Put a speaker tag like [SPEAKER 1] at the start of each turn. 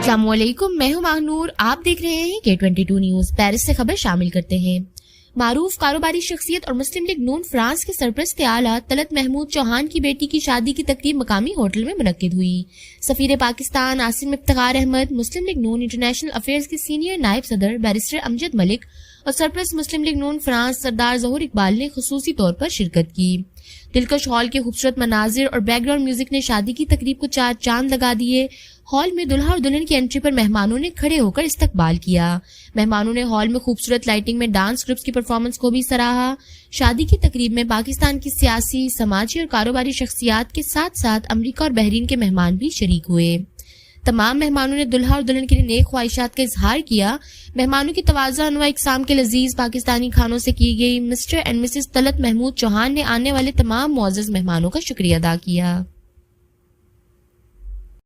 [SPEAKER 1] السلام علیکم، میں ہوں ماہنور، آپ دیکھ رہے ہیں K22 نیوز۔ پیرس سے خبر شامل کرتے ہیں۔ معروف کاروباری شخصیت اور مسلم لیگ نون فرانس کے سرپرست اعلیٰ طلعت محمود چوہان کی بیٹی کی شادی کی تقریب مقامی ہوٹل میں منعقد ہوئی۔ سفیر پاکستان عاصم افتخار احمد، مسلم لیگ نون انٹرنیشنل افیئرز کے سینئر نائب صدر بیرسٹر امجد ملک اور سرپرست مسلم لیگ نون فرانس سردار ظہور اقبال نے خصوصی طور پر شرکت کی۔ دلکش ہال کے خوبصورت مناظر اور بیک گراؤنڈ میوزک نے شادی کی تقریب کو چار چاند لگا دیے۔ ہال میں دلہا اور دلہن کی انٹری پر مہمانوں نے کھڑے ہو کر استقبال کیا۔ مہمانوں نے ہال میں خوبصورت لائٹنگ میں ڈانس گروپس کی پرفارمنس کو بھی سراہا۔ شادی کی تقریب میں پاکستان کی سیاسی، سماجی اور کاروباری شخصیات کے ساتھ ساتھ امریکہ اور بحرین کے مہمان بھی شریک ہوئے۔ تمام مہمانوں نے دلہا اور دلہن کے لیے نیک خواہشات کا اظہار کیا۔ مہمانوں کی تواضع انواع اقسام کے لذیذ پاکستانی کھانوں سے کی گئی۔ Mr and Mrs Talat Mahmood Chauhan نے آنے والے تمام معزز مہمانوں کا شکریہ ادا کیا۔